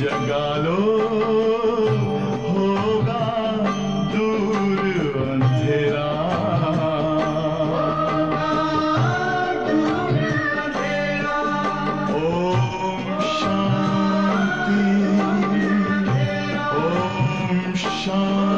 जगा लो, होगा दूर अंधेरा। ओम शांति, ओम शांति, ओम शांति।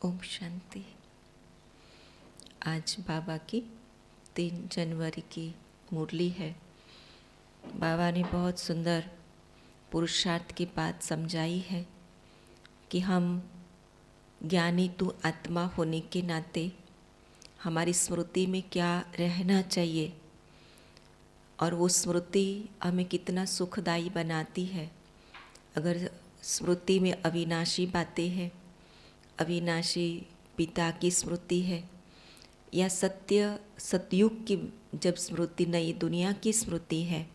ओम शांति। आज बाबा की 3 जनवरी की मुरली है। बाबा ने बहुत सुंदर पुरुषार्थ की बात समझाई है कि हम ज्ञानी तू आत्मा होने के नाते हमारी स्मृति में क्या रहना चाहिए और वो स्मृति हमें कितना सुखदायी बनाती है। अगर स्मृति में अविनाशी बातें हैं, अविनाशी पिता की स्मृति है या सतयुग की जब स्मृति, नई दुनिया की स्मृति है,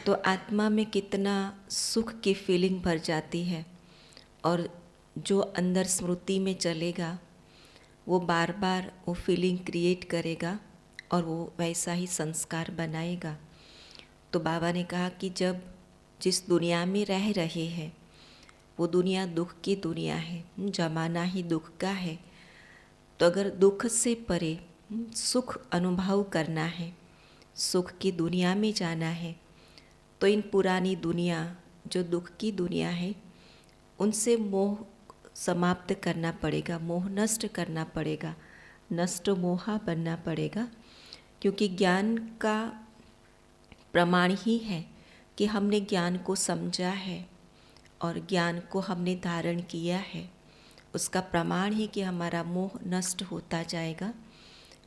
तो आत्मा में कितना सुख की फीलिंग भर जाती है। और जो अंदर स्मृति में चलेगा वो बार बार वो फीलिंग क्रिएट करेगा और वो वैसा ही संस्कार बनाएगा। तो बाबा ने कहा कि जब जिस दुनिया में रह रहे हैं वो दुनिया दुख की दुनिया है, जमाना ही दुख का है। तो अगर दुख से परे सुख अनुभव करना है, सुख की दुनिया में जाना है, तो इन पुरानी दुनिया जो दुख की दुनिया है उनसे मोह समाप्त करना पड़ेगा, मोह नष्ट करना पड़ेगा, नष्ट मोहा बनना पड़ेगा। क्योंकि ज्ञान का प्रमाण ही है कि हमने ज्ञान को समझा है और ज्ञान को हमने धारण किया है। उसका प्रमाण ही कि हमारा मोह नष्ट होता जाएगा।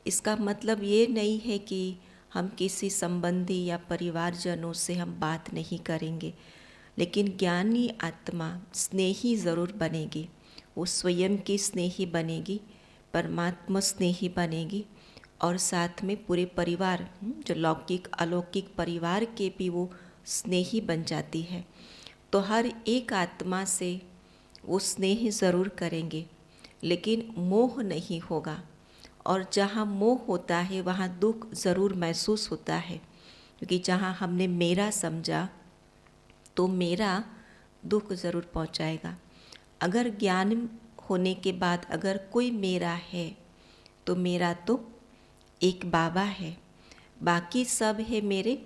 इसका मतलब ये नहीं है कि हम किसी संबंधी या परिवारजनों से हम बात नहीं करेंगे, लेकिन ज्ञानी आत्मा स्नेही ज़रूर बनेगी। वो स्वयं की स्नेही बनेगी, परमात्मा स्नेही बनेगी और साथ में पूरे परिवार, जो लौकिक अलौकिक परिवार के भी वो स्नेही बन जाती है। तो हर एक आत्मा से वो स्नेह ज़रूर करेंगे, लेकिन मोह नहीं होगा। और जहाँ मोह होता है वहाँ दुख ज़रूर महसूस होता है, क्योंकि जहाँ हमने मेरा समझा तो मेरा दुख ज़रूर पहुँचाएगा। अगर ज्ञान होने के बाद अगर कोई मेरा है तो मेरा तो एक बाबा है, बाकी सब है मेरे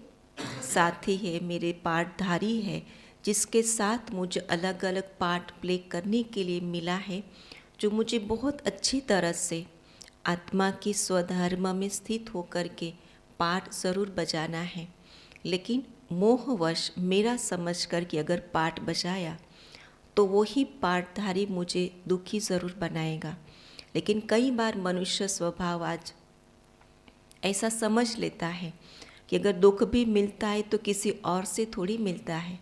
साथी है, मेरे पार्टधारी है, जिसके साथ मुझे अलग अलग पार्ट प्ले करने के लिए मिला है, जो मुझे बहुत अच्छी तरह से आत्मा की स्वधर्म में स्थित होकर के पार्ट ज़रूर बजाना है। लेकिन मोहवश मेरा समझ कर कि अगर पार्ट बजाया तो वही पार्टधारी मुझे दुखी ज़रूर बनाएगा। लेकिन कई बार मनुष्य स्वभाव आज ऐसा समझ लेता है कि अगर दुख भी मिलता है तो किसी और से थोड़ी मिलता है,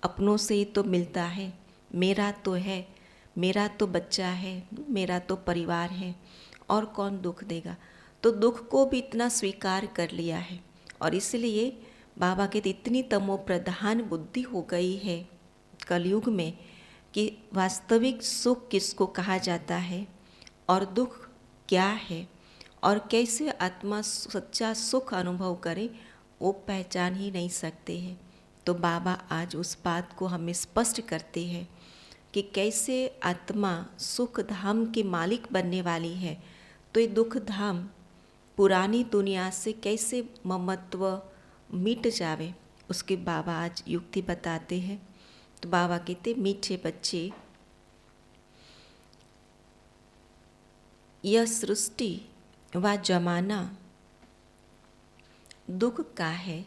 अपनों से ही तो मिलता है। मेरा तो है, मेरा तो बच्चा है, मेरा तो परिवार है, और कौन दुख देगा। तो दुख को भी इतना स्वीकार कर लिया है। और इसलिए बाबा के इतनी तमो प्रधान बुद्धि हो गई है कलयुग में कि वास्तविक सुख किसको कहा जाता है और दुख क्या है और कैसे आत्मा सच्चा सुख अनुभव करे, वो पहचान ही नहीं सकते हैं। तो बाबा आज उस बात को हमें स्पष्ट करते हैं कि कैसे आत्मा सुख धाम के मालिक बनने वाली है। तो ये दुख धाम पुरानी दुनिया से कैसे ममत्व मिट जावे, उसके बाबा आज युक्ति बताते हैं। तो बाबा कहते, मीठे बच्चे, यह सृष्टि व जमाना दुख का है,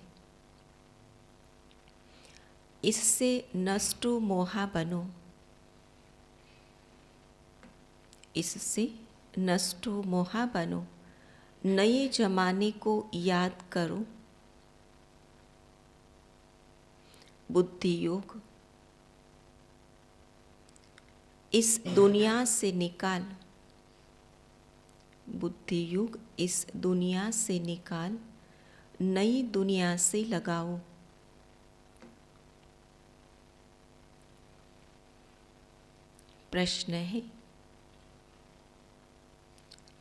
इससे नष्टो मोहा बनो, इससे नष्टो मोहा बनो, नए जमाने को याद करो, बुद्धि योग इस दुनिया से निकाल, बुद्धि युग इस दुनिया से निकाल, नई दुनिया से लगाओ। प्रश्न है,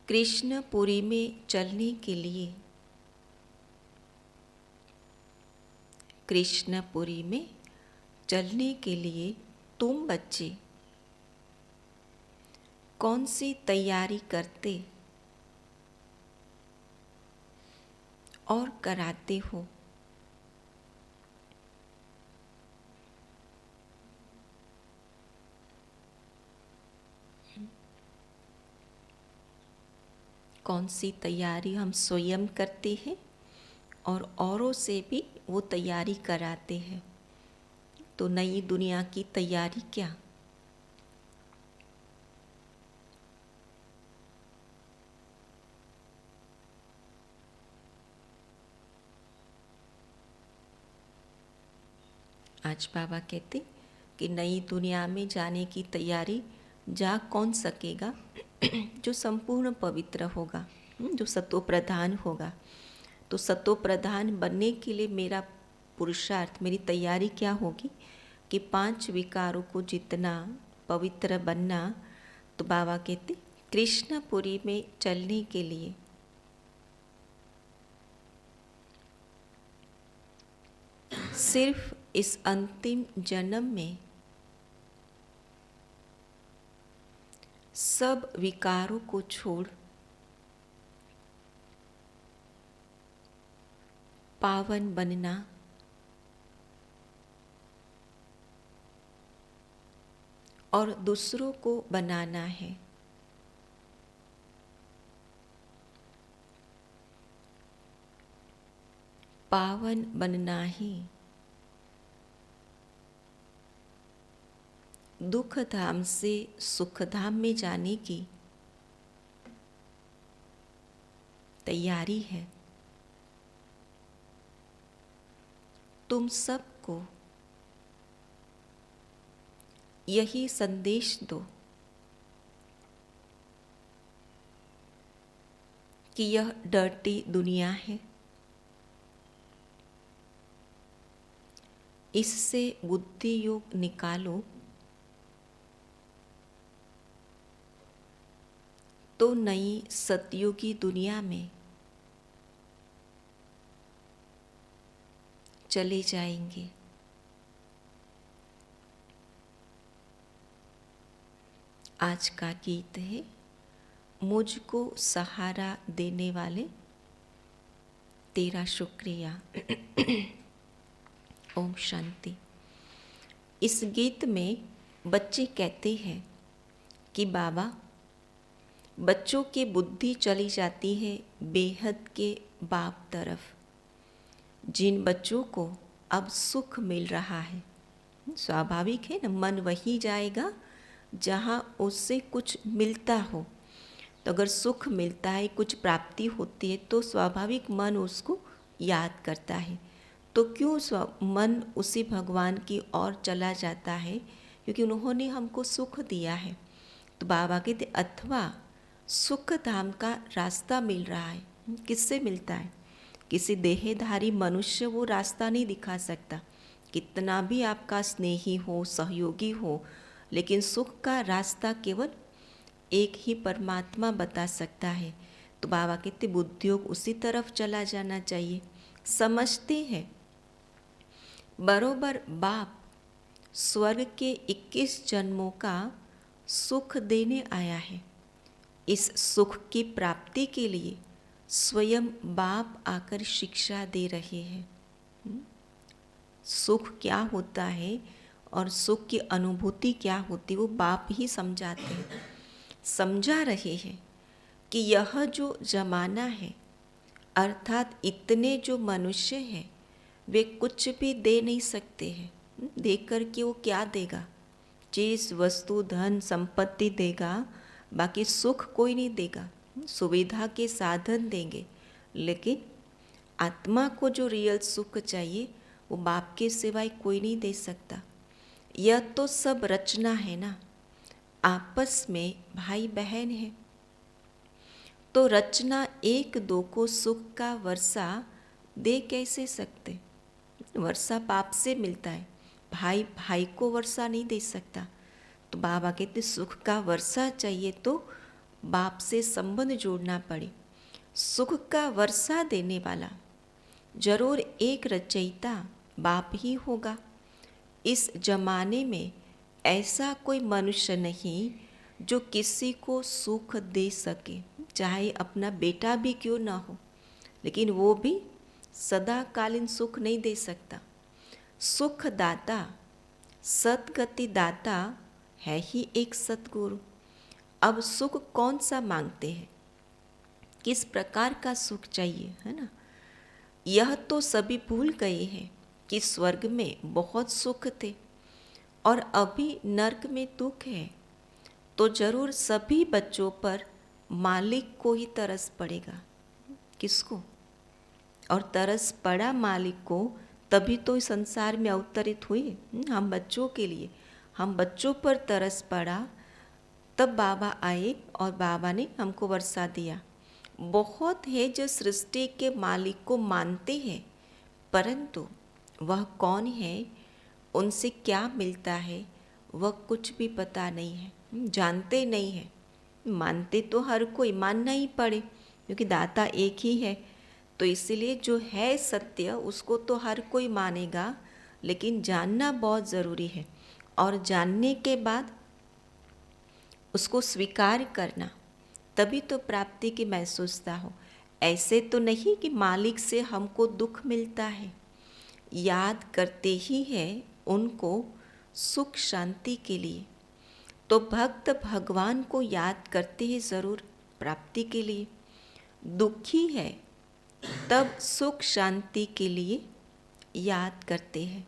कृष्णपुरी में चलने के लिए, कृष्णपुरी में चलने के लिए तुम बच्चे कौन सी तैयारी करते और कराते हो? कौन सी तैयारी हम स्वयं करते हैं और औरों से भी वो तैयारी कराते हैं? तो नई दुनिया की तैयारी क्या? आज बाबा कहते कि नई दुनिया में जाने की तैयारी जा कौन सकेगा? जो संपूर्ण पवित्र होगा, जो सतो प्रधान होगा। तो सतो प्रधान बनने के लिए मेरा पुरुषार्थ, मेरी तैयारी क्या होगी कि 5 विकारों को जितना पवित्र बनना। तो बाबा कहते कृष्णपुरी में चलने के लिए सिर्फ इस अंतिम जन्म में सब विकारों को छोड़ पावन बनना, और दूसरों को बनाना है। पावन बनना ही दुख धाम से सुख धाम में जाने की तैयारी है। तुम सबको यही संदेश दो कि यह डर्टी दुनिया है, इससे बुद्धि योग निकालो तो नई सतयुगी दुनिया में चले जाएंगे। आज का गीत है, मुझको सहारा देने वाले तेरा शुक्रिया। ओम शांति। इस गीत में बच्चे कहते हैं कि बाबा, बच्चों की बुद्धि चली जाती है बेहद के बाप तरफ। जिन बच्चों को अब सुख मिल रहा है, स्वाभाविक है ना, मन वही जाएगा जहाँ उससे कुछ मिलता हो। तो अगर सुख मिलता है, कुछ प्राप्ति होती है, तो स्वाभाविक मन उसको याद करता है। तो क्यों मन उसी भगवान की ओर चला जाता है? क्योंकि उन्होंने हमको सुख दिया है। तो बाबा कहते अथवा सुख धाम का रास्ता मिल रहा है। किससे मिलता है? किसी देहधारी मनुष्य वो रास्ता नहीं दिखा सकता, कितना भी आपका स्नेही हो, सहयोगी हो, लेकिन सुख का रास्ता केवल एक ही परमात्मा बता सकता है। तो बाबा कहते बुद्धियोग उसी तरफ चला जाना चाहिए। समझते हैं बरोबर बाप स्वर्ग के 21 जन्मों का सुख देने आया है। इस सुख की प्राप्ति के लिए स्वयं बाप आकर शिक्षा दे रहे हैं। सुख क्या होता है और सुख की अनुभूति क्या होती है, वो बाप ही समझाते हैं। समझा रहे हैं कि यह जो जमाना है, अर्थात इतने जो मनुष्य हैं, वे कुछ भी दे नहीं सकते हैं। देकर के वो क्या देगा? चीज़, वस्तु, धन, संपत्ति देगा, बाकी सुख कोई नहीं देगा। सुविधा के साधन देंगे, लेकिन आत्मा को जो रियल सुख चाहिए वो बाप के सिवाय कोई नहीं दे सकता। यह तो सब रचना है ना, आपस में भाई बहन है, तो रचना एक दो को सुख का वर्षा दे कैसे सकते। वर्षा बाप से मिलता है, भाई भाई को वर्षा नहीं दे सकता। तो बाबा कहते सुख का वर्षा चाहिए तो बाप से संबंध जोड़ना पड़े। सुख का वर्षा देने वाला जरूर एक रचयिता बाप ही होगा। इस जमाने में ऐसा कोई मनुष्य नहीं जो किसी को सुख दे सके, चाहे अपना बेटा भी क्यों ना हो, लेकिन वो भी सदाकालीन सुख नहीं दे सकता। सुख दाता सदगति दाता है ही एक सतगुरु। अब सुख कौन सा मांगते हैं, किस प्रकार का सुख चाहिए, है ना। यह तो सभी भूल गए हैं कि स्वर्ग में बहुत सुख थे और अभी नर्क में दुख है। तो जरूर सभी बच्चों पर मालिक को ही तरस पड़ेगा। किसको? और तरस पड़ा मालिक को, तभी तो इस संसार में अवतरित हुए हम बच्चों के लिए। हम बच्चों पर तरस पड़ा, तब बाबा आए और बाबा ने हमको वर्षा दिया। बहुत है जो सृष्टि के मालिक को मानते हैं, परंतु वह कौन है, उनसे क्या मिलता है, वह कुछ भी पता नहीं है, जानते नहीं है। मानते तो हर कोई, मानना ही पड़े क्योंकि दाता एक ही है। तो इसलिए जो है सत्य उसको तो हर कोई मानेगा, लेकिन जानना बहुत ज़रूरी है। और जानने के बाद उसको स्वीकार करना, तभी तो प्राप्ति की महसूसता हो। ऐसे तो नहीं कि मालिक से हमको दुख मिलता है। याद करते ही है उनको सुख शांति के लिए। तो भक्त भगवान को याद करते हैं ज़रूर प्राप्ति के लिए। दुखी है तब सुख शांति के लिए याद करते हैं।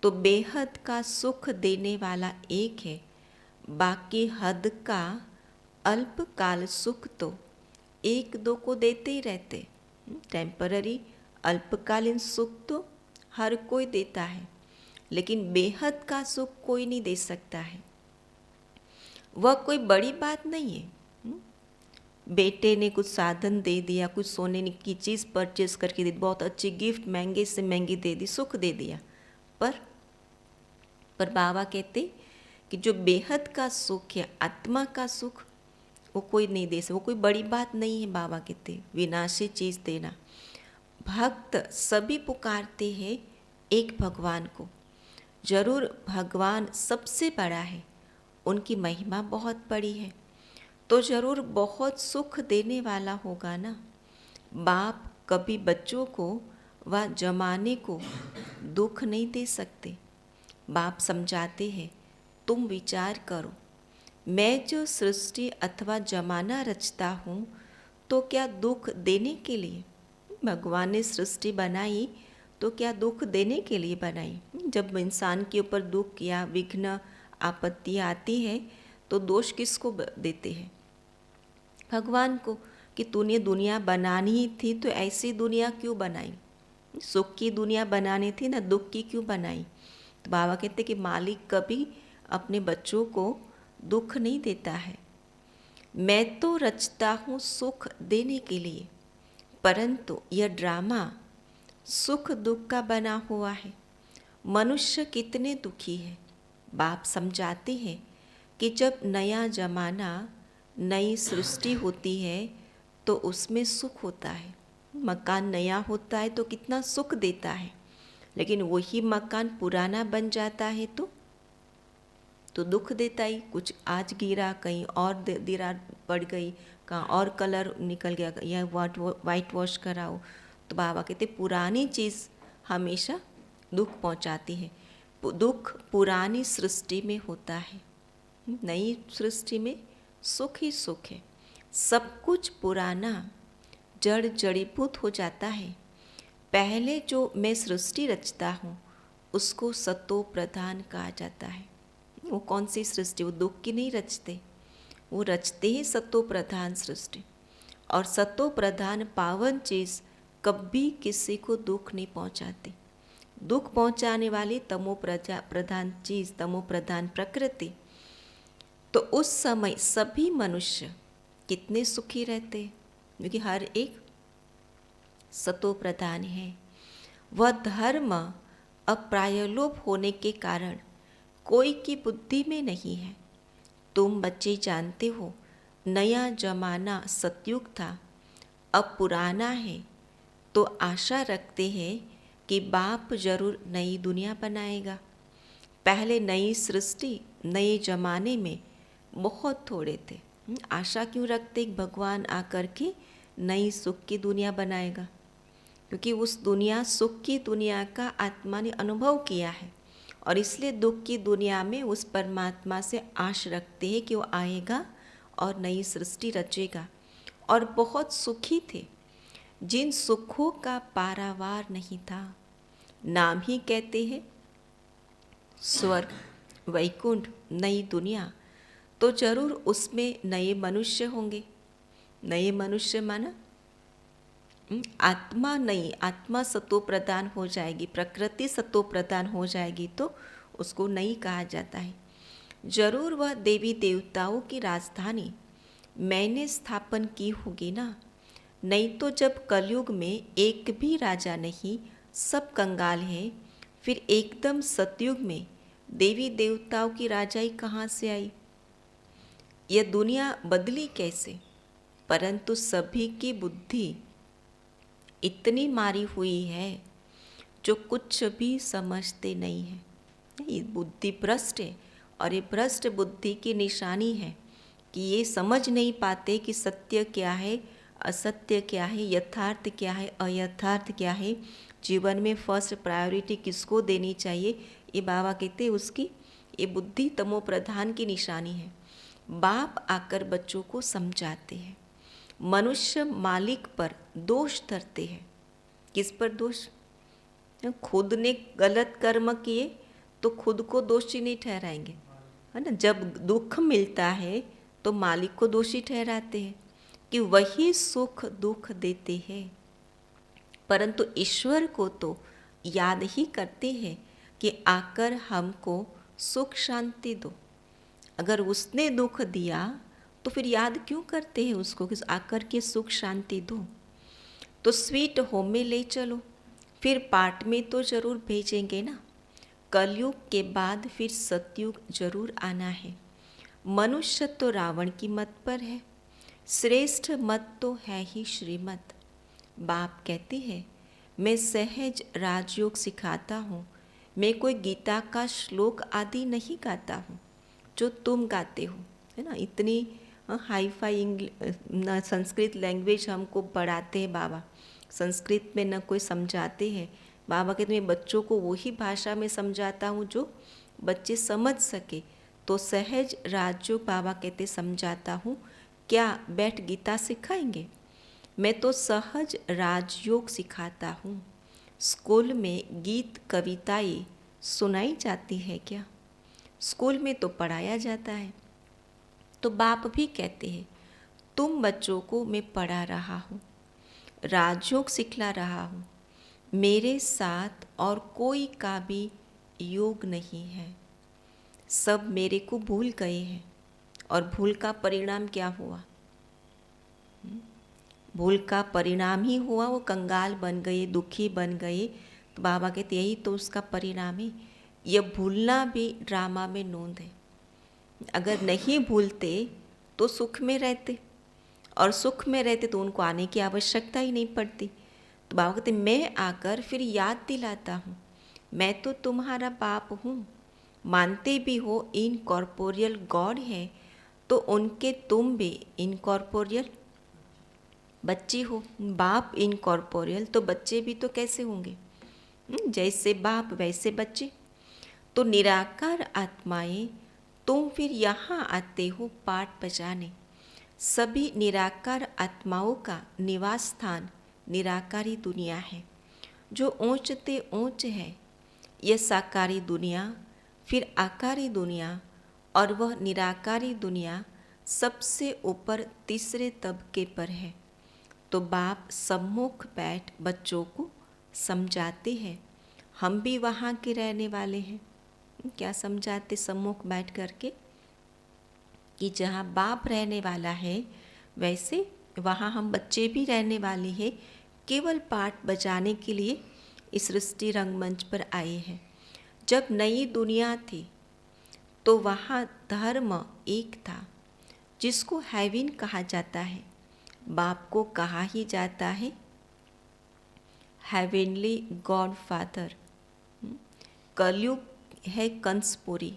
तो बेहद का सुख देने वाला एक है, बाकी हद का अल्पकाल सुख तो एक दो को देते ही रहते। टेम्पररी अल्पकालीन सुख तो हर कोई देता है, लेकिन बेहद का सुख कोई नहीं दे सकता है। वह कोई बड़ी बात नहीं है। बेटे ने कुछ साधन दे दिया, कुछ सोने की चीज़ परचेस करके दे दी, बहुत अच्छी गिफ्ट महंगे से महंगी दे दी, सुख दे दिया। पर बाबा कहते कि जो बेहद का सुख है, आत्मा का सुख, वो कोई नहीं दे सकता। वो कोई बड़ी बात नहीं है। बाबा कहते विनाशी चीज़ देना। भक्त सभी पुकारते हैं एक भगवान को। जरूर भगवान सबसे बड़ा है, उनकी महिमा बहुत बड़ी है, तो जरूर बहुत सुख देने वाला होगा ना। बाप कभी बच्चों को व जमाने को दुख नहीं दे सकते। बाप समझाते हैं, तुम विचार करो, मैं जो सृष्टि अथवा जमाना रचता हूँ तो क्या दुख देने के लिए? भगवान ने सृष्टि बनाई तो क्या दुख देने के लिए बनाई? जब इंसान के ऊपर दुख या विघ्न आपत्तियाँ आती है तो दोष किसको देते हैं? भगवान को, कि तूने दुनिया बनानी ही थी तो ऐसी दुनिया क्यों बनाई? सुख की दुनिया बनानी थी ना, दुख की क्यों बनाई? तो बाबा कहते कि मालिक कभी अपने बच्चों को दुख नहीं देता है। मैं तो रचता हूँ सुख देने के लिए, परंतु यह ड्रामा सुख दुख का बना हुआ है। मनुष्य कितने दुखी है। बाप समझाते हैं कि जब नया जमाना, नई सृष्टि होती है तो उसमें सुख होता है। मकान नया होता है तो कितना सुख देता है, लेकिन वही मकान पुराना बन जाता है तो दुख देता ही। कुछ आज गिरा, कहीं और दीवार पड़ गई, कहाँ और कलर निकल गया, या वाइट वॉश कराओ। तो बाबा कहते पुरानी चीज़ हमेशा दुख पहुंचाती है। दुख पुरानी सृष्टि में होता है, नई सृष्टि में सुख ही सुख है। सब कुछ पुराना जड़ जड़ीभूत हो जाता है। पहले जो मैं सृष्टि रचता हूँ उसको सतो प्रधान कहा जाता है। वो कौन सी सृष्टि? वो दुख की नहीं रचते, वो रचते ही सतो प्रधान सृष्टि। और सतो प्रधान पावन चीज़ कभी किसी को दुख नहीं पहुंचाती। दुख पहुंचाने वाली प्रधान चीज, तमो प्रधान प्रकृति, तो उस समय सभी मनुष्य कितने सुखी रहते हैं, क्योंकि हर एक सतो प्रधान है। वह धर्म अप्रायलोप होने के कारण कोई की बुद्धि में नहीं है। तुम बच्चे जानते हो, नया जमाना सतयुग था, अब पुराना है, तो आशा रखते हैं कि बाप जरूर नई दुनिया बनाएगा। पहले नई सृष्टि नए जमाने में बहुत थोड़े थे। आशा क्यों रखते भगवान आकर के नई सुख की दुनिया बनाएगा, क्योंकि उस दुनिया, सुख की दुनिया का आत्मा ने अनुभव किया है, और इसलिए दुख की दुनिया में उस परमात्मा से आश रखते हैं कि वो आएगा और नई सृष्टि रचेगा। और बहुत सुखी थे, जिन सुखों का पारावार नहीं था। नाम ही कहते हैं स्वर्ग, वैकुंठ, नई दुनिया, तो जरूर उसमें नए मनुष्य होंगे। नए मनुष्य माना आत्मा नई, आत्मा सतो प्रदान हो जाएगी, प्रकृति सतो प्रदान हो जाएगी, तो उसको नई कहा जाता है। जरूर वह देवी देवताओं की राजधानी मैंने स्थापन की होगी ना, नहीं तो जब कलयुग में एक भी राजा नहीं, सब कंगाल है, फिर एकदम सतयुग में देवी देवताओं की राजाई कहाँ से आई? यह दुनिया बदली कैसे? परंतु सभी की बुद्धि इतनी मारी हुई है जो कुछ भी समझते नहीं है। ये बुद्धि भ्रष्ट है, और ये भ्रष्ट बुद्धि की निशानी है कि ये समझ नहीं पाते कि सत्य क्या है, असत्य क्या है, यथार्थ क्या है, अयथार्थ क्या है, जीवन में फर्स्ट प्रायोरिटी किसको देनी चाहिए। ये बाबा कहते हैं उसकी ये बुद्धि तमो प्रधान की निशानी है। बाप आकर बच्चों को समझाते हैं। मनुष्य मालिक पर दोष धरते हैं। किस पर दोष? खुद ने गलत कर्म किए तो खुद को दोषी नहीं ठहराएंगे, है ना। जब दुख मिलता है तो मालिक को दोषी ठहराते हैं कि वही सुख दुख देते हैं, परंतु ईश्वर को तो याद ही करते हैं कि आकर हमको सुख शांति दो। अगर उसने दुख दिया तो फिर याद क्यों करते हैं उसको कि आकर के सुख शांति दो। तो स्वीट होम में ले चलो, फिर पाठ में तो जरूर भेजेंगे ना। कलयुग के बाद फिर सतयुग जरूर आना है। मनुष्य तो रावण की मत पर है, श्रेष्ठ मत तो है ही श्रीमत। बाप कहते हैं मैं सहज राजयोग सिखाता हूँ, मैं कोई गीता का श्लोक आदि नहीं गाता हूँ जो तुम गाते हो, है ना। इतनी हाई फाई संस्कृत लैंग्वेज हमको पढ़ाते हैं बाबा, संस्कृत में न कोई समझाते हैं। बाबा कहते मैं बच्चों को वही भाषा में समझाता हूँ जो बच्चे समझ सके। तो सहज राजयोग बाबा कहते समझाता हूँ। क्या बैठ गीता सिखाएंगे? मैं तो सहज राजयोग सिखाता हूँ। स्कूल में गीत कविताएं सुनाई जाती है क्या? स्कूल में तो पढ़ाया जाता है। तो बाप भी कहते हैं तुम बच्चों को मैं पढ़ा रहा हूँ, राजयोग सिखला रहा हूँ, मेरे साथ और कोई का भी योग नहीं है। सब मेरे को भूल गए हैं, और भूल का परिणाम क्या हुआ? भूल का परिणाम ही हुआ वो कंगाल बन गए, दुखी बन गए। तो बाबा कहते यही तो उसका परिणाम है। यह भूलना भी ड्रामा में नोंद है। अगर नहीं भूलते तो सुख में रहते, और सुख में रहते तो उनको आने की आवश्यकता ही नहीं पड़ती। तो बाबा कहते मैं आकर फिर याद दिलाता हूँ, मैं तो तुम्हारा बाप हूँ। मानते भी हो इनकॉर्पोरियल गॉड है, तो उनके तुम भी इनकॉर्पोरियल बच्ची हो। बाप इनकॉर्पोरियल तो बच्चे भी तो कैसे होंगे? जैसे बाप वैसे बच्चे। तो निराकार आत्माएं तुम फिर यहाँ आते हो पाठ बजाने। सभी निराकार आत्माओं का निवास स्थान निराकारी दुनिया है, जो ऊंचते ऊंच है। यह साकारी दुनिया, फिर आकारी दुनिया, और वह निराकारी दुनिया सबसे ऊपर तीसरे तबके पर है। तो बाप सम्मुख बैठ बच्चों को समझाते हैं। हम भी वहाँ के रहने वाले हैं। क्या समझाते सम्मुख बैठ करके कि जहाँ बाप रहने वाला है वैसे वहाँ हम बच्चे भी रहने वाले हैं, केवल पाठ बजाने के लिए इस सृष्टि रंगमंच पर आए हैं। जब नई दुनिया थी तो वहाँ धर्म एक था जिसको हेवन कहा जाता है। बाप को कहा ही जाता है हेवनली गॉड फादर। कलयुग है कंसपुरी,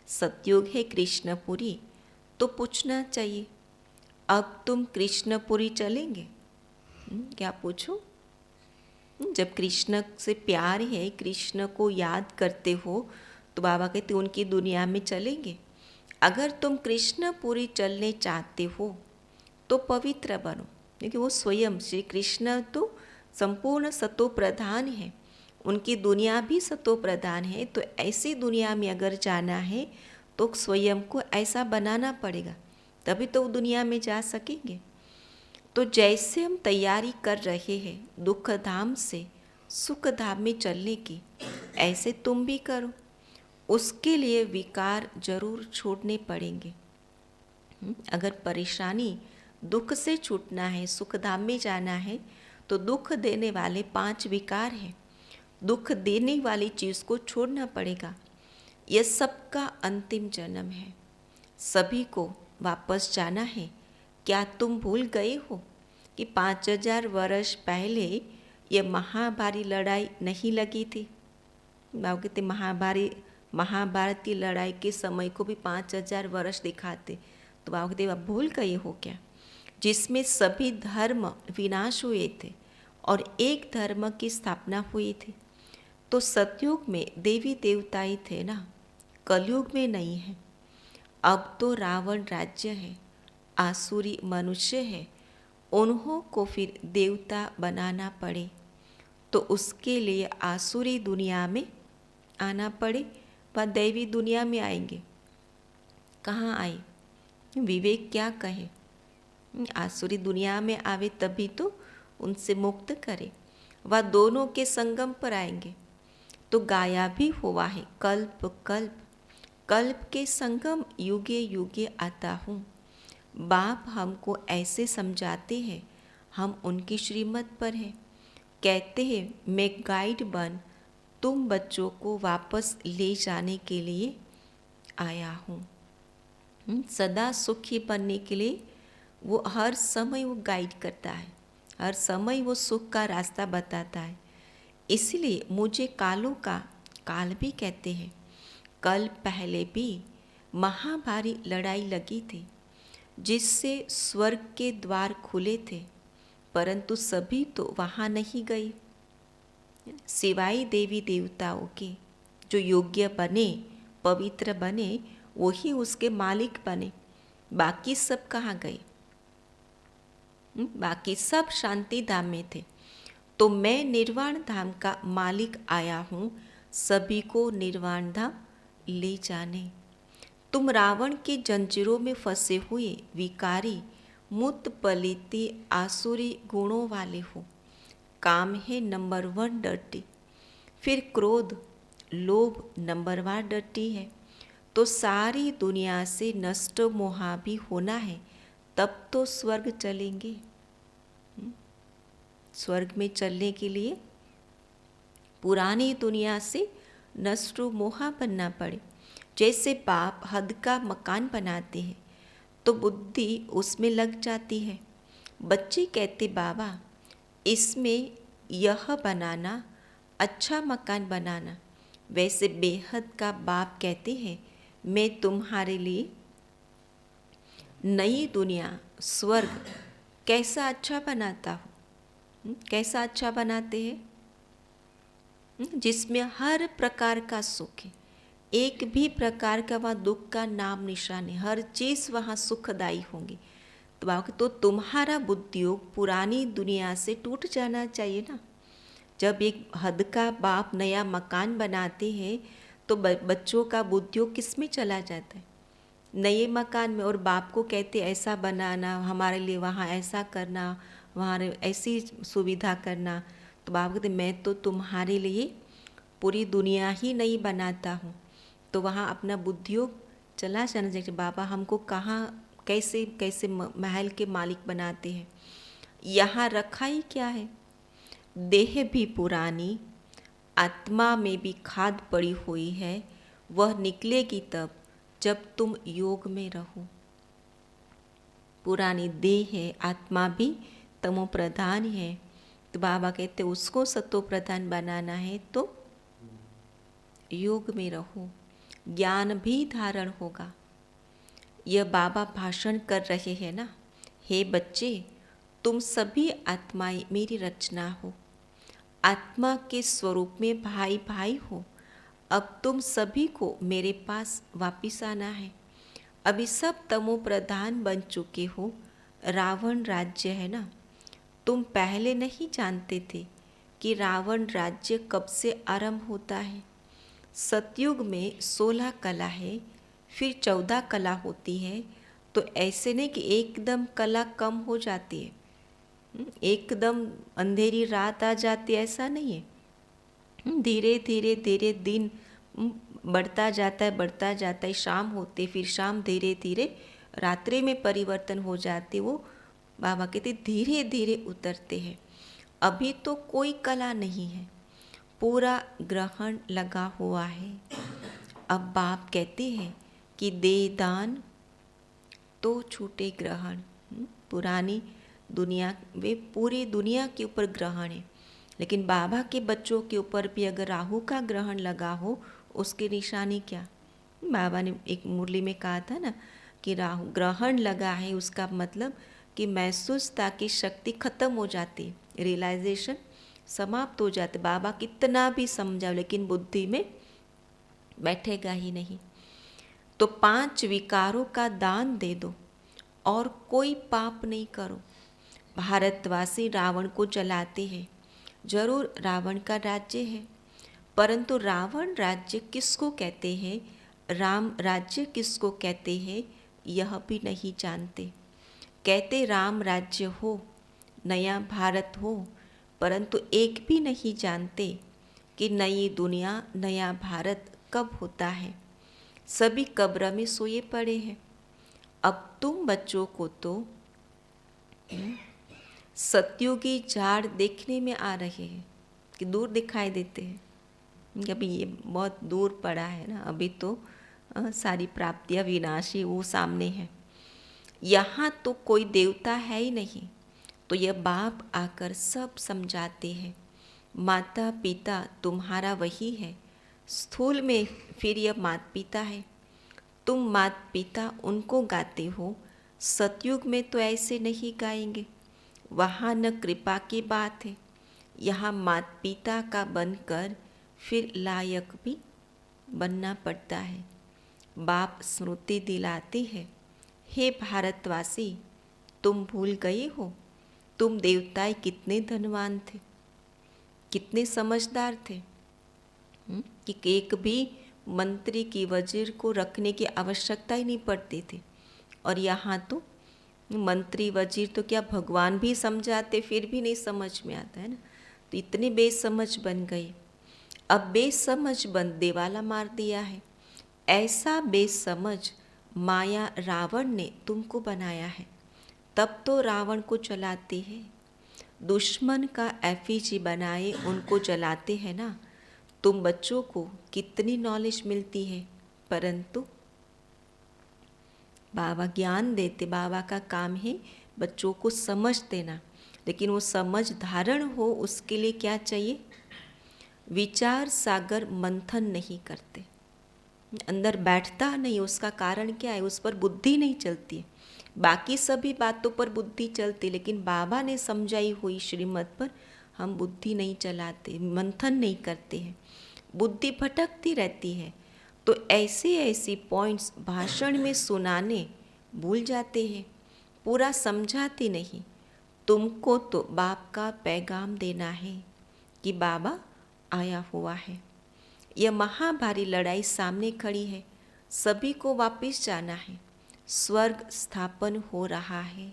सतयुग है कृष्णपुरी। तो पूछना चाहिए अब तुम कृष्णपुरी चलेंगे? क्या पूछो? जब कृष्ण से प्यार है, कृष्ण को याद करते हो, तो बाबा कहते उनकी दुनिया में चलेंगे। अगर तुम कृष्णपुरी चलने चाहते हो तो पवित्र बनो, क्योंकि वो स्वयं श्री कृष्ण तो संपूर्ण सतो प्रधान है, उनकी दुनिया भी सतो प्रधान है। तो ऐसी दुनिया में अगर जाना है तो स्वयं को ऐसा बनाना पड़ेगा, तभी तो दुनिया में जा सकेंगे। तो जैसे हम तैयारी कर रहे हैं दुख धाम से सुख धाम में चलने की, ऐसे तुम भी करो। उसके लिए विकार जरूर छोड़ने पड़ेंगे। अगर परेशानी दुख से छूटना है, सुख धाम में जाना है, तो दुख देने वाले 5 विकार हैं। दुख देने वाली चीज़ को छोड़ना पड़ेगा। यह सबका अंतिम जन्म है, सभी को वापस जाना है। क्या तुम भूल गए हो कि 5000 वर्ष पहले ये महाभारी लड़ाई नहीं लगी थी? बाबा कहते महाभारती लड़ाई के समय को भी 5000 वर्ष दिखाते। तो बाबा कहते अब भूल गए हो क्या? जिसमें सभी धर्म विनाश हुए थे और एक धर्म की स्थापना हुई थी। तो सतयुग में देवी देवता ही थे ना, कलयुग में नहीं है। अब तो रावण राज्य है, आसुरी मनुष्य है, उन्हों को फिर देवता बनाना पड़े तो उसके लिए आसुरी दुनिया में आना पड़े, वह दैवी दुनिया में आएंगे। कहाँ आए? विवेक क्या कहे? आसुरी दुनिया में आवे तभी तो उनसे मुक्त करे। वह दोनों के संगम पर आएंगे। तो गाया भी हुआ है कल्प कल्प कल्प के संगम युगे युगे आता हूँ। बाप हमको ऐसे समझाते हैं, हम उनकी श्रीमत पर हैं। कहते हैं मैं गाइड बन तुम बच्चों को वापस ले जाने के लिए आया हूँ। सदा सुखी बनने के लिए वो हर समय वो गाइड करता है, हर समय वो सुख का रास्ता बताता है। इसलिए मुझे कालों का काल भी कहते हैं। कल पहले भी महाभारी लड़ाई लगी थी जिससे स्वर्ग के द्वार खुले थे, परंतु सभी तो वहाँ नहीं गए, सिवाय देवी देवताओं के। जो योग्य बने, पवित्र बने, वही उसके मालिक बने। बाकी सब कहाँ गए? बाकी सब शांति धाम में थे। तो मैं निर्वाण धाम का मालिक आया हूँ सभी को निर्वाण धाम ले जाने। तुम रावण की जंजीरों में फंसे हुए विकारी मुत पलिती आसुरी गुणों वाले हो। काम है नंबर 1 डर्टी, फिर क्रोध लोभ नंबर 1 डर्टी है। तो सारी दुनिया से नष्ट मोहा भी होना है, तब तो स्वर्ग चलेंगे। स्वर्ग में चलने के लिए पुरानी दुनिया से नष्ट मोहा बनना पड़े। जैसे बाप हद का मकान बनाते हैं तो बुद्धि उसमें लग जाती है। बच्चे कहते बाबा इसमें यह बनाना, अच्छा मकान बनाना। वैसे बेहद का बाप कहते हैं मैं तुम्हारे लिए नई दुनिया स्वर्ग कैसा अच्छा बनाता हूँ। कैसा अच्छा बनाते हैं? जिसमें हर प्रकार का सुख है, एक भी प्रकार का वहाँ दुख का नाम निशान है, हर चीज़ वहाँ सुखदायी होंगी। तो बाबा तो तुम्हारा बुद्धियोग पुरानी दुनिया से टूट जाना चाहिए ना। जब एक हद का बाप नया मकान बनाते हैं तो बच्चों का बुद्धियोग किस में चला जाता है? नए मकान में। और बाप को कहते ऐसा बनाना, हमारे लिए वहाँ ऐसा करना, वहाँ ऐसी सुविधा करना। तो बाप कहते मैं तो तुम्हारे लिए पूरी दुनिया ही नहीं बनाता हूँ, तो वहाँ अपना बुद्धियोग चला जाना चाहिए। बाबा हमको कहाँ कैसे कैसे महल के मालिक बनाते हैं। यहाँ रखा ही क्या है, देह भी पुरानी, आत्मा में भी खाद पड़ी हुई है, वह निकलेगी तब जब तुम योग में रहो। पुरानी देह है, आत्मा भी तमो प्रधान है, तो बाबा कहते उसको सतो प्रधान बनाना है तो योग में रहो, ज्ञान भी धारण होगा। यह बाबा भाषण कर रहे हैं ना, हे बच्चे तुम सभी आत्माएं मेरी रचना हो, आत्मा के स्वरूप में भाई भाई हो। अब तुम सभी को मेरे पास वापिस आना है। अभी सब तमो प्रधान बन चुके हो। रावण राज्य है ना, तुम पहले नहीं जानते थे कि रावण राज्य कब से आरंभ होता है। सतयुग में 16 कला है, फिर 14 कला होती है। तो ऐसे नहीं कि एकदम कला कम हो जाती है, एकदम अंधेरी रात आ जाती है, ऐसा नहीं है। धीरे धीरे धीरे दिन बढ़ता जाता है, बढ़ता जाता है, शाम होते फिर शाम धीरे धीरे रात्रि में परिवर्तन हो जाते। वो बाबा कहते धीरे धीरे उतरते हैं। अभी तो कोई कला नहीं है, पूरा ग्रहण लगा हुआ है। अब बाप कहते हैं कि दे दान तो छूटे ग्रहण। पुरानी दुनिया वे पूरी दुनिया के ऊपर ग्रहण है, लेकिन बाबा के बच्चों के ऊपर भी अगर राहु का ग्रहण लगा हो, उसकी निशानी क्या। बाबा ने एक मुरली में कहा था ना कि राहु ग्रहण लगा है, उसका मतलब कि महसूसता की शक्ति खत्म हो जाती है, रियलाइजेशन समाप्त हो जाते। बाबा कितना भी समझाओ लेकिन बुद्धि में बैठेगा ही नहीं। तो 5 विकारों का दान दे दो और कोई पाप नहीं करो। भारतवासी रावण को जलाते हैं, जरूर रावण का राज्य है, परंतु रावण राज्य किसको कहते हैं, राम राज्य किसको कहते हैं, यह भी नहीं जानते। कहते राम राज्य हो, नया भारत हो, परंतु एक भी नहीं जानते कि नई दुनिया नया भारत कब होता है। सभी कब्र में सोए पड़े हैं। अब तुम बच्चों को तो सतयुगी झाड़ देखने में आ रहे हैं कि दूर दिखाई देते हैं। अभी ये बहुत दूर पड़ा है ना, अभी तो सारी प्राप्तियाँ विनाशी वो सामने है। यहाँ तो कोई देवता है ही नहीं, तो यह बाप आकर सब समझाते हैं। माता पिता तुम्हारा वही है, स्थूल में फिर यह माता पिता है। तुम माता पिता उनको गाते हो, सतयुग में तो ऐसे नहीं गाएंगे। वहाँ न कृपा की बात है, यहाँ माता पिता का बनकर फिर लायक भी बनना पड़ता है। बाप स्मृति दिलाते हैं, हे भारतवासी तुम भूल गए हो तुम देवताएं कितने धनवान थे, कितने समझदार थे, कि एक भी मंत्री की वजीर को रखने की आवश्यकता ही नहीं पड़ती थी। और यहाँ तो मंत्री वजीर तो क्या भगवान भी समझाते फिर भी नहीं समझ में आता है ना। तो इतने बेसमझ बन गए। अब बेसमझ बन देवाला मार दिया है। ऐसा बेसमझ माया रावण ने तुमको बनाया है, तब तो रावण को जलाते हैं। दुश्मन का एफिजी बनाए उनको जलाते हैं ना। तुम बच्चों को कितनी नॉलेज मिलती है, परंतु बाबा ज्ञान देते, बाबा का काम है बच्चों को समझ देना, लेकिन वो समझ धारण हो उसके लिए क्या चाहिए, विचार सागर मंथन नहीं करते, अंदर बैठता नहीं। उसका कारण क्या है, उस पर बुद्धि नहीं चलती है। बाकी सभी बातों पर बुद्धि चलती, लेकिन बाबा ने समझाई हुई श्रीमत पर हम बुद्धि नहीं चलाते, मंथन नहीं करते हैं, बुद्धि भटकती रहती है। तो ऐसे ऐसी पॉइंट्स भाषण में सुनाने भूल जाते हैं, पूरा समझाते नहीं। तुमको तो बाप का पैगाम देना है कि बाबा आया हुआ है। यह महाभारी लड़ाई सामने खड़ी है, सभी को वापस जाना है, स्वर्ग स्थापन हो रहा है।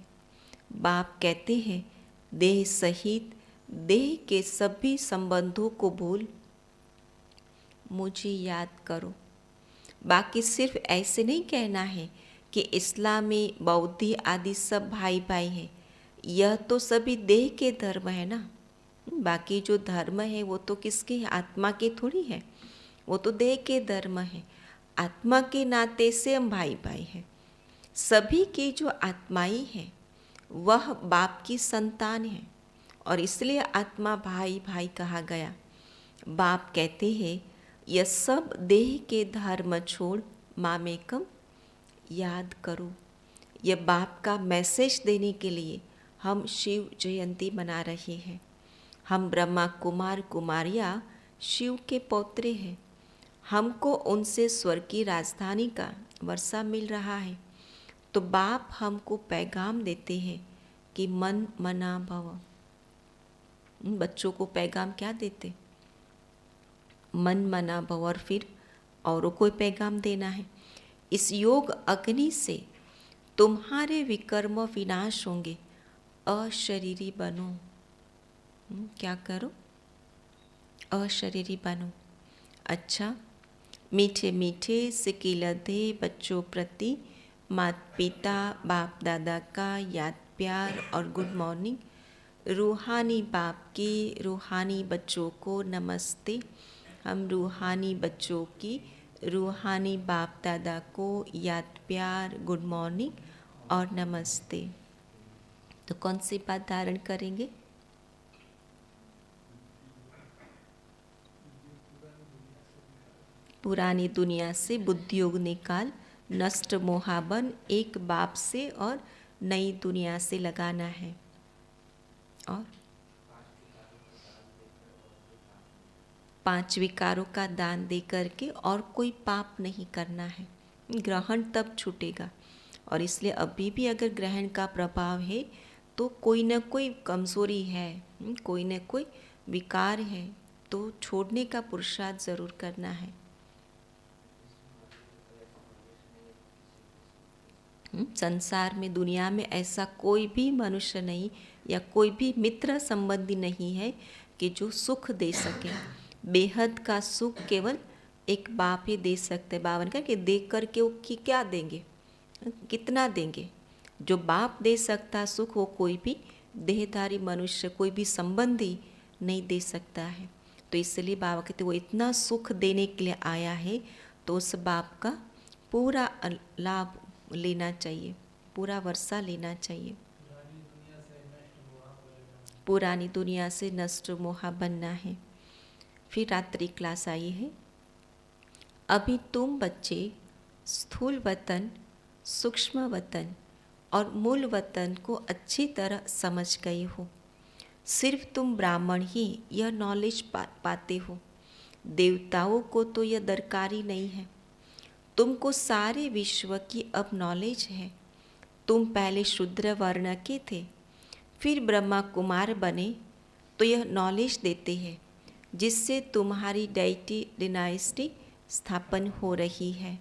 बाप कहते हैं देह सहित देह के सभी संबंधों को भूल मुझे याद करो। बाकी सिर्फ ऐसे नहीं कहना है कि इस्लामी, बौद्धी आदि सब भाई भाई हैं। यह तो सभी देह के धर्म है ना। बाकी जो धर्म है वो तो किसके है? आत्मा के थोड़ी है, वो तो देह के धर्म है। आत्मा के नाते से हम भाई भाई हैं। सभी की जो आत्माई है वह बाप की संतान है और इसलिए आत्मा भाई भाई कहा गया। बाप कहते हैं यह सब देह के धर्म छोड़ मामेकम याद करो। यह बाप का मैसेज देने के लिए हम शिव जयंती मना रहे हैं। हम ब्रह्मा कुमार कुमारियाँ शिव के पौत्रे हैं। हमको उनसे स्वर्ग की राजधानी का वर्षा मिल रहा है। तो बाप हमको पैगाम देते हैं कि मन मना भव। बच्चों को पैगाम क्या देते? मन मना भव। और फिर औरों को पैगाम देना है। इस योग अग्नि से तुम्हारे विकर्म विनाश होंगे। अशरीरी बनो। क्या करो? अशरीरी बनो। अच्छा, मीठे मीठे सिकिलधे बच्चों प्रति माता पिता बाप दादा का याद प्यार और गुड मॉर्निंग। रूहानी बाप की रूहानी बच्चों को नमस्ते। हम रूहानी बच्चों की रूहानी बाप दादा को याद प्यार, गुड मॉर्निंग और नमस्ते। तो कौन सी बात धारण करेंगे? पुरानी दुनिया से बुद्धियोग निकाल, नष्ट मोहाबन एक बाप से और नई दुनिया से लगाना है। और 5 विकारों का दान दे करके और कोई पाप नहीं करना है। ग्रहण तब छूटेगा। और इसलिए अभी भी अगर ग्रहण का प्रभाव है तो कोई न कोई कमज़ोरी है, कोई न कोई विकार है, तो छोड़ने का पुरुषार्थ ज़रूर करना है। संसार में, दुनिया में ऐसा कोई भी मनुष्य नहीं या कोई भी मित्र संबंधी नहीं है कि जो सुख दे सके। बेहद का सुख केवल एक बाप ही दे सकते। बावन का कि देख करके वो क्या देंगे, कितना देंगे? जो बाप दे सकता सुख वो कोई भी देहधारी मनुष्य, कोई भी संबंधी नहीं दे सकता है। तो इसलिए बाबा कहते वो इतना सुख देने के लिए आया है, तो उस बाप का पूरा लाभ लेना चाहिए, पूरा वर्षा लेना चाहिए। पुरानी दुनिया से नष्ट मोहा बनना है। फिर रात्रि क्लास आई है। अभी तुम बच्चे स्थूल वतन, सूक्ष्म वतन और मूल वतन को अच्छी तरह समझ गए हो। सिर्फ तुम ब्राह्मण ही यह नॉलेज पाते हो। देवताओं को तो यह दरकारी नहीं है। तुमको सारे विश्व की अब नॉलेज है। तुम पहले शूद्र वर्ण के थे, फिर ब्रह्मा कुमार बने, तो यह नॉलेज देते हैं जिससे तुम्हारी डाइटी डिनाइस्टी स्थापन हो रही है।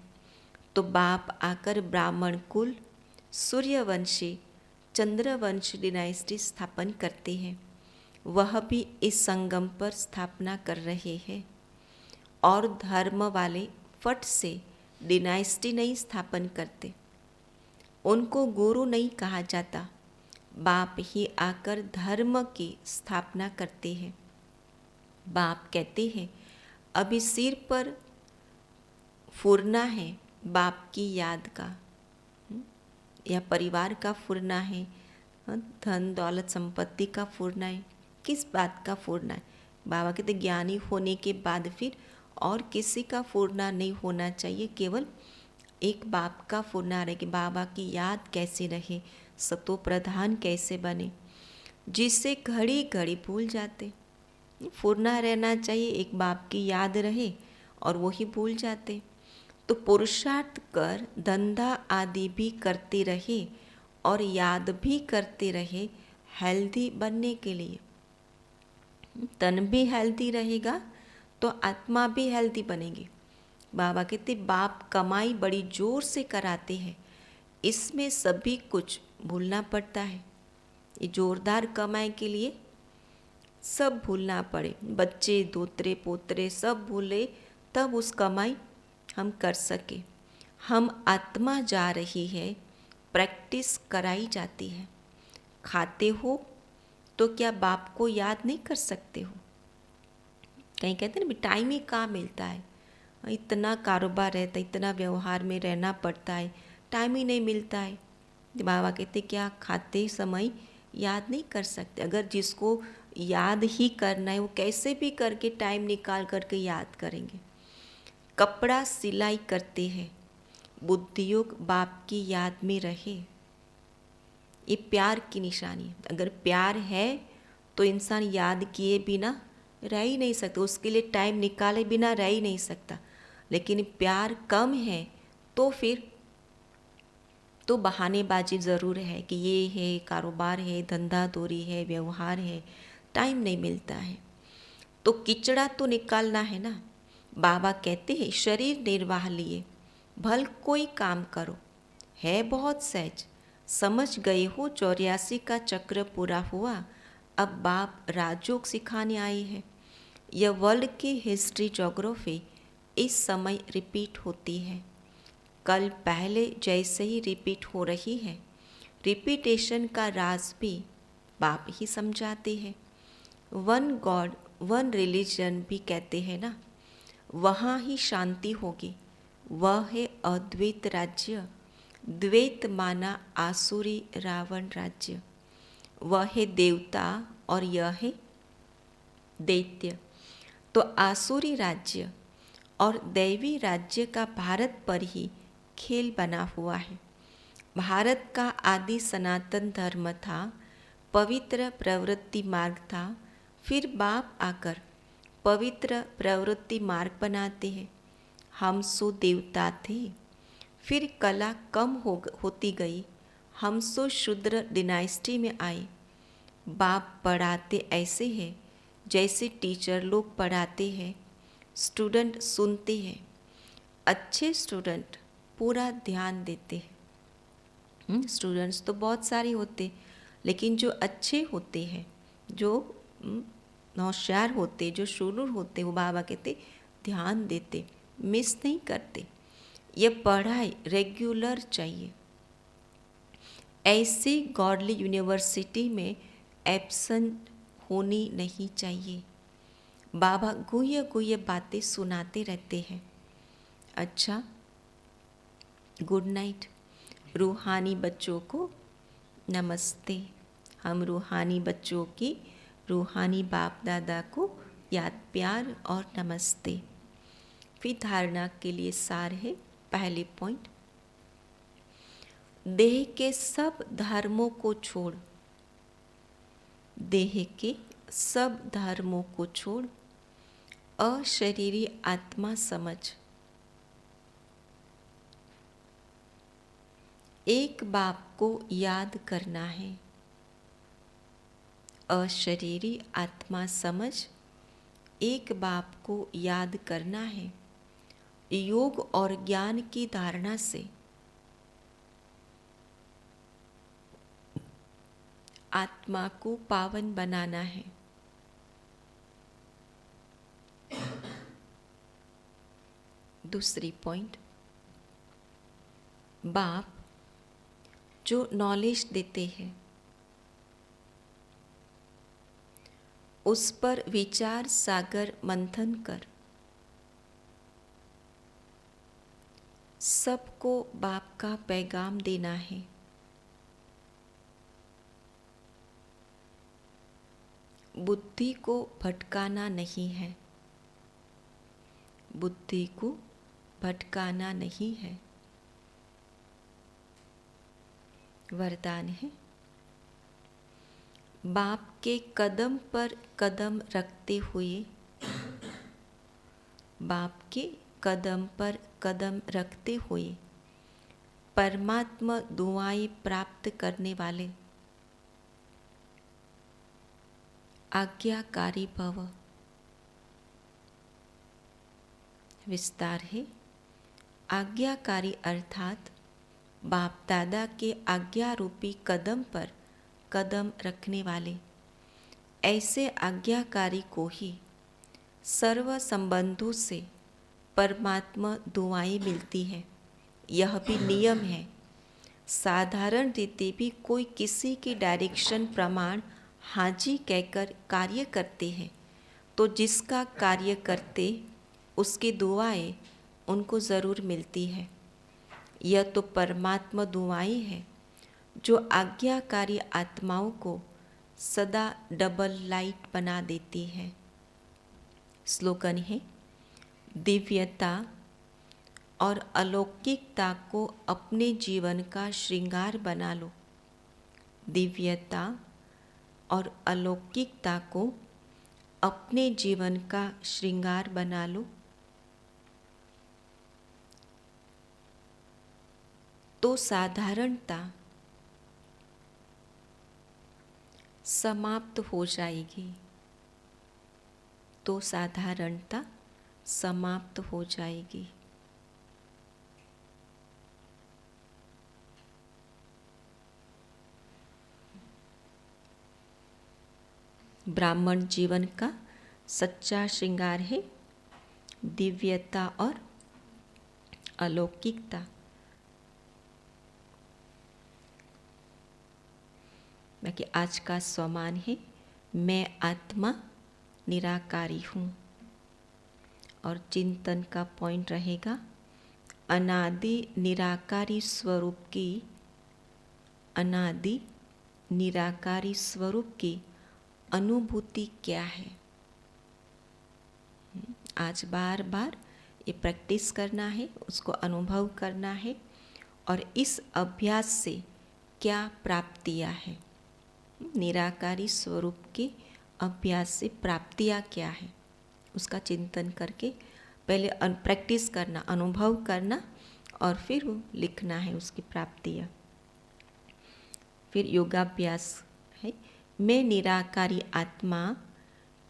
तो बाप आकर ब्राह्मण कुल, सूर्यवंशी, चंद्रवंश डिनाइस्टी स्थापन करते हैं। वह भी इस संगम पर स्थापना कर रहे हैं। और धर्म वाले फट से डिनाइस्टी नहीं स्थापन करते। उनको गुरु नहीं कहा जाता। बाप ही आकर धर्म की स्थापना करते हैं। बाप कहते हैं अभी सिर पर फुरना है बाप की याद का, या परिवार का फुरना है, धन दौलत संपत्ति का फुरना है। किस बात का फुरना है? बाबा कहते ज्ञानी होने के बाद फिर और किसी का फुरना नहीं होना चाहिए। केवल एक बाप का फुरना रहे कि बाबा की याद कैसे रहे, सतो प्रधान कैसे बने, जिससे घड़ी घड़ी भूल जाते। फुरना रहना चाहिए, एक बाप की याद रहे और वही भूल जाते। तो पुरुषार्थ कर धंधा आदि भी करते रहे और याद भी करते रहे हेल्दी बनने के लिए। तन भी हेल्दी रहेगा तो आत्मा भी हेल्दी बनेगी। बाबा कहते बाप कमाई बड़ी जोर से कराते हैं, इसमें सभी कुछ भूलना पड़ता है। ये जोरदार कमाई के लिए सब भूलना पड़े, बच्चे दोतरे पोतरे सब भूले तब उस कमाई हम कर सके। हम आत्मा जा रही है, प्रैक्टिस कराई जाती है। खाते हो तो क्या बाप को याद नहीं कर सकते हो? कहीं कहते हैं ना, टाइम ही कहाँ मिलता है, इतना कारोबार रहता है, इतना व्यवहार में रहना पड़ता है, टाइम ही नहीं मिलता है। बाबा कहते क्या खाते समय याद नहीं कर सकते? अगर जिसको याद ही करना है वो कैसे भी करके टाइम निकाल करके याद करेंगे। कपड़ा सिलाई करते हैं, बुद्धियोग बाप की याद में रहे, ये प्यार की निशानी है। अगर प्यार है तो इंसान याद किए बिना रह ही नहीं सकता, उसके लिए टाइम निकाले बिना रह ही नहीं सकता। लेकिन प्यार कम है तो फिर तो बहानेबाजी ज़रूर है कि ये है, कारोबार है, धंधा दौरी है, व्यवहार है, टाइम नहीं मिलता है। तो किचड़ा तो निकालना है ना। बाबा कहते हैं शरीर निर्वाह लिए भल कोई काम करो, है बहुत सहज। समझ गए हो 84 का चक्र पूरा हुआ, अब बाप राजयोग सिखाने आए हैं। यह वर्ल्ड की हिस्ट्री ज्योग्राफी इस समय रिपीट होती है, कल पहले जैसे ही रिपीट हो रही है। रिपीटेशन का राज भी बाप ही समझाते हैं। वन गॉड वन रिलीजन भी कहते हैं ना, वहाँ ही शांति होगी। वह है अद्वैत राज्य, द्वैत माना आसुरी रावण राज्य। वह है देवता और यह है दैत्य। तो आसुरी राज्य और दैवी राज्य का भारत पर ही खेल बना हुआ है। भारत का आदि सनातन धर्म था, पवित्र प्रवृत्ति मार्ग था। फिर बाप आकर पवित्र प्रवृत्ति मार्ग बनाते हैं। हम सो देवता थे, फिर कला कम होती गई, हम सो शूद्र डिनाइस्टी में आए। बाप पढ़ाते ऐसे हैं जैसे टीचर लोग पढ़ाते हैं, स्टूडेंट सुनते हैं। अच्छे स्टूडेंट पूरा ध्यान देते हैं। स्टूडेंट्स तो बहुत सारे होते, लेकिन जो अच्छे होते हैं, जो होशियार होते, जो शुरू होते, वो बाबा कहते ध्यान देते, मिस नहीं करते। ये पढ़ाई रेगुलर चाहिए। ऐसी गॉडली यूनिवर्सिटी में एब्सेंट होनी नहीं चाहिए। बाबा गुह्य गुह्य बातें सुनाते रहते हैं। अच्छा, गुड नाइट। रूहानी बच्चों को नमस्ते। हम रूहानी बच्चों की रूहानी बाप दादा को याद प्यार और नमस्ते। फिर धारणा के लिए सार है। पहले पॉइंट, देह के सब धर्मों को छोड़, देह के सब धर्मों को छोड़ अशरीरी आत्मा समझ। एक बाप को याद करना है। अशरीरी आत्मा समझ एक बाप को याद करना है। योग और ज्ञान की धारणा से आत्मा को पावन बनाना है। दूसरी पॉइंट, बाप जो नॉलेज देते हैं उस पर विचार सागर मंथन कर सबको बाप का पैगाम देना है। बुद्धि को भटकाना नहीं है, बुद्धि को भटकाना नहीं है। वरदान है, बाप के कदम पर कदम रखते हुए, बाप के कदम पर कदम रखते हुए परमात्मा दुआएं प्राप्त करने वाले आज्ञाकारी भव। विस्तार है, आज्ञाकारी अर्थात बाप दादा के आज्ञा रूपी कदम पर कदम रखने वाले। ऐसे आज्ञाकारी को ही सर्व संबंधों से परमात्मा दुआएं मिलती है। यह भी नियम है। साधारण रीति भी कोई किसी की डायरेक्शन प्रमाण हाजी कहकर कार्य करते हैं तो जिसका कार्य करते उसकी दुआएं उनको ज़रूर मिलती है। यह तो परमात्मा दुआएं है जो आज्ञाकारी आत्माओं को सदा डबल लाइट बना देती है। स्लोगन है, दिव्यता और अलौकिकता को अपने जीवन का श्रृंगार बना लो। दिव्यता और अलौकिकता को अपने जीवन का श्रृंगार बना लो तो साधारणता समाप्त हो जाएगी। तो साधारणता समाप्त हो जाएगी। ब्राह्मण जीवन का सच्चा श्रृंगार है दिव्यता और अलौकिकता। बाकी आज का स्वमान है, मैं आत्मा निराकारी हूँ। और चिंतन का पॉइंट रहेगा, अनादि निराकारी स्वरूप की, अनादि निराकारी स्वरूप की अनुभूति क्या है। आज बार बार ये प्रैक्टिस करना है, उसको अनुभव करना है और इस अभ्यास से क्या प्राप्तियाँ है। निराकारी स्वरूप के अभ्यास से प्राप्तियाँ क्या है उसका चिंतन करके पहले प्रैक्टिस करना, अनुभव करना और फिर लिखना है उसकी प्राप्तियाँ। फिर योगाभ्यास है, मैं निराकारी आत्मा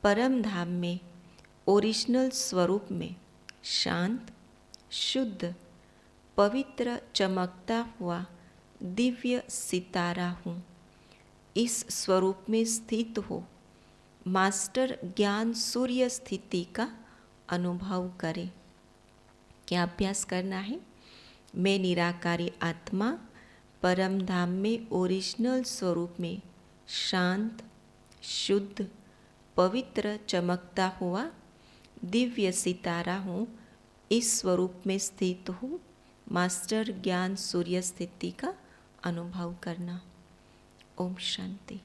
परम धाम में ओरिजिनल स्वरूप में शांत, शुद्ध, पवित्र, चमकता हुआ दिव्य सितारा हूँ। इस स्वरूप में स्थित हो मास्टर ज्ञान सूर्य स्थिति का अनुभव करें। क्या अभ्यास करना है? मैं निराकारी आत्मा परम धाम में ओरिजिनल स्वरूप में शांत, शुद्ध, पवित्र, चमकता हुआ दिव्य सितारा हूँ। इस स्वरूप में स्थित हूँ मास्टर ज्ञान सूर्य स्थिति का अनुभव करना। ओम शांति।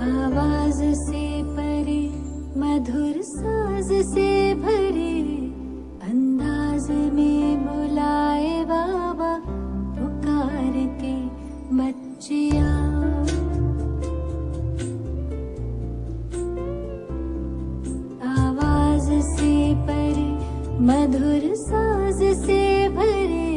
आवाज से परे, मधुर साज से भरे, अंदाज में बुलाए बाबा, पुकार के बच्चिया। आवाज से परे, मधुर साज से भरे,